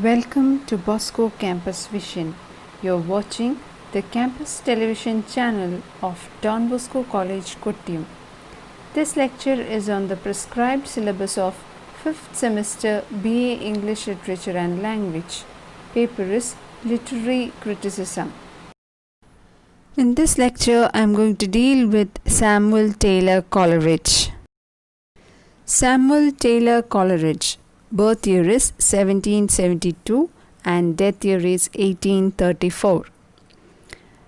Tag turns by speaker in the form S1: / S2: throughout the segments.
S1: Welcome to Bosco Campus Vision. You're watching the campus television channel of Don Bosco College, Kottayam. This lecture is on the prescribed syllabus of 5th semester BA English Literature and Language. Paper is Literary Criticism. In this lecture, I am going to deal with Samuel Taylor Coleridge. Samuel Taylor Coleridge. Birth year is 1772 and death year is 1834.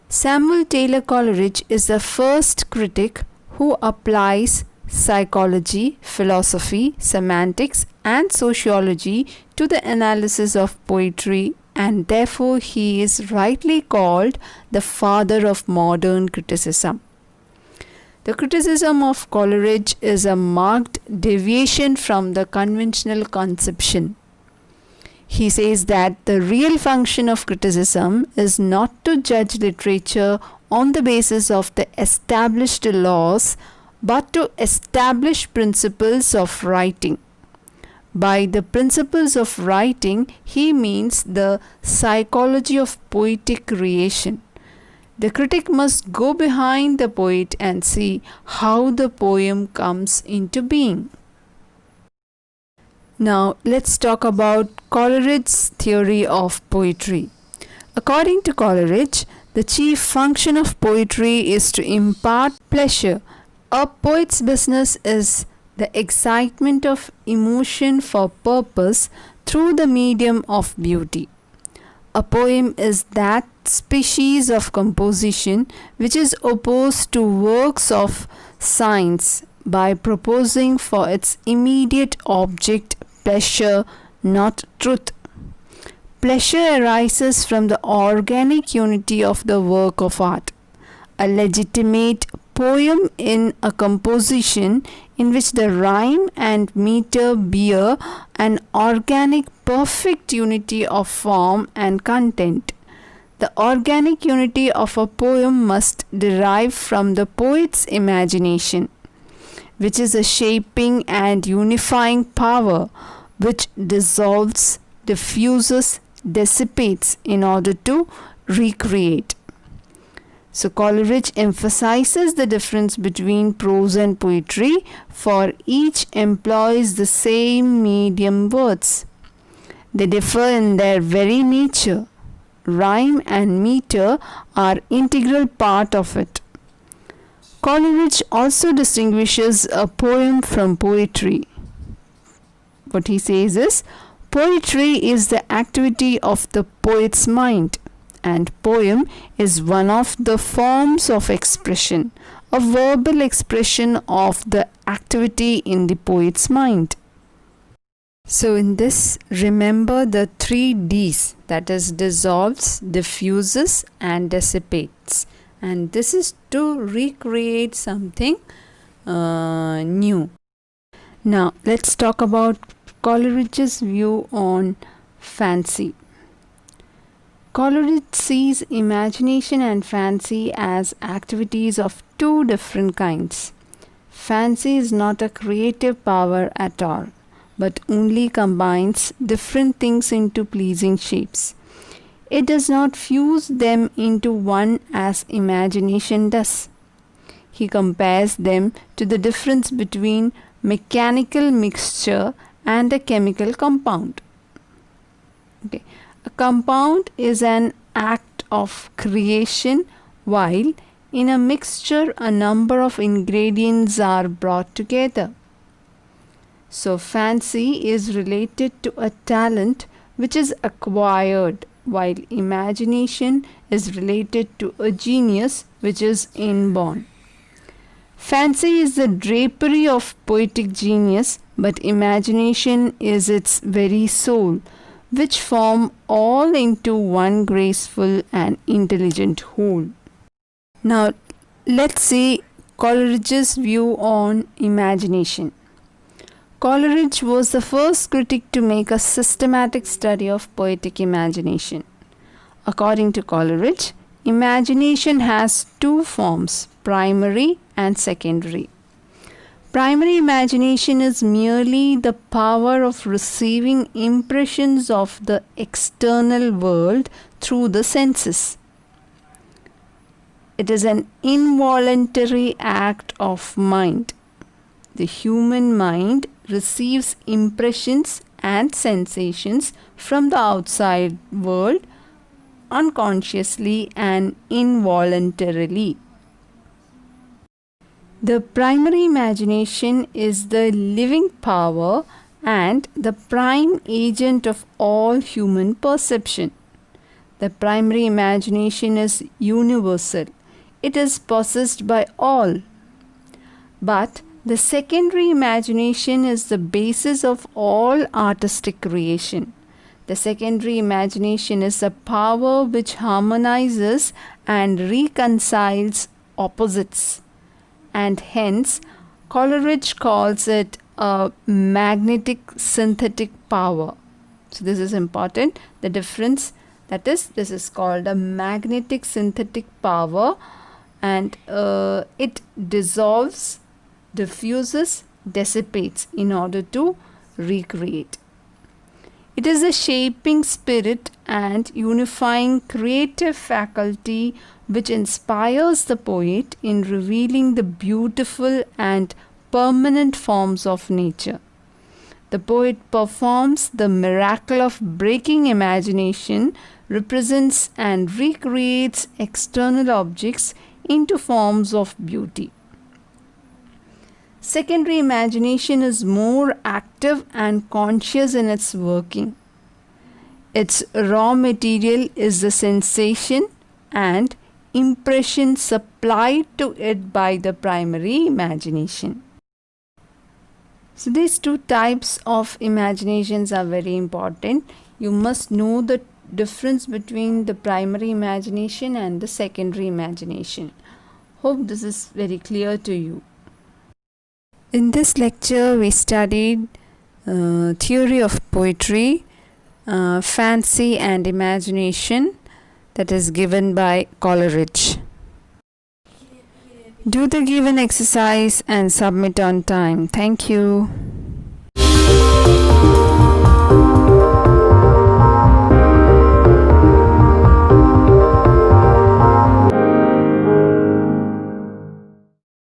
S1: Samuel Taylor Coleridge is the first critic who applies psychology, philosophy, semantics and sociology to the analysis of poetry, and therefore he is rightly called the father of modern criticism. The criticism of Coleridge is a marked deviation from the conventional conception. He says that the real function of criticism is not to judge literature on the basis of the established laws, but to establish principles of writing. By the principles of writing, he means the psychology of poetic creation. The critic must go behind the poet and see how the poem comes into being. Now let's talk about Coleridge's theory of poetry. According to Coleridge, the chief function of poetry is to impart pleasure. A poet's business is the excitement of emotion for purpose through the medium of beauty. A poem is that species of composition which is opposed to works of science by proposing for its immediate object pleasure, not truth. Pleasure arises from the organic unity of the work of art. A legitimate poem in a composition in which the rhyme and meter bear an organic perfect unity of form and content. The organic unity of a poem must derive from the poet's imagination, which is a shaping and unifying power which dissolves, diffuses, dissipates in order to recreate. So Coleridge emphasizes the difference between prose and poetry, for each employs the same medium words. They differ in their very nature. Rhyme and meter are integral part of it. Coleridge also distinguishes a poem from poetry. What he says is, poetry is the activity of the poet's mind, and poem is one of the forms of expression, a verbal expression of the activity in the poet's mind. So in this, remember the 3 Ds, that is dissolves, diffuses and dissipates, and this is to recreate something new. Now let's talk about Coleridge's view on fancy. Coleridge sees imagination and fancy as activities of 2 different kinds. Fancy is not a creative power at all, but only combines different things into pleasing shapes. It does not fuse them into one as imagination does. He compares them to the difference between mechanical mixture and a chemical compound. Okay. A compound is an act of creation, while in a mixture a number of ingredients are brought together. So fancy is related to a talent which is acquired, while imagination is related to a genius which is inborn. Fancy is the drapery of poetic genius, but imagination is its very soul, which form all into one graceful and intelligent whole. Now let's see Coleridge's view on imagination. Coleridge was the first critic to make a systematic study of poetic imagination. According to Coleridge, imagination has 2 forms, primary and secondary. Primary imagination is merely the power of receiving impressions of the external world through the senses. It is an involuntary act of mind. The human mind receives impressions and sensations from the outside world unconsciously and involuntarily. The primary imagination is the living power and the prime agent of all human perception. The primary imagination is universal. It is possessed by all. But the secondary imagination is the basis of all artistic creation. The secondary imagination is a power which harmonizes and reconciles opposites, and hence Coleridge calls it a magnetic synthetic power. So this is important. The difference, that is, this is called a magnetic synthetic power, and it dissolves, diffuses, dissipates in order to recreate. It is a shaping spirit and unifying creative faculty which inspires the poet in revealing the beautiful and permanent forms of nature. The poet performs the miracle of breaking imagination, represents and recreates external objects into forms of beauty. Secondary imagination is more active and conscious in its working. Its raw material is the sensation and impression supplied to it by the primary imagination. So these two types of imaginations are very important. You must know the difference between the primary imagination and the secondary imagination. Hope this is very clear to you. In this lecture, we studied theory of poetry, fancy and imagination, that is given by Coleridge. Do the given exercise and submit on time. Thank you.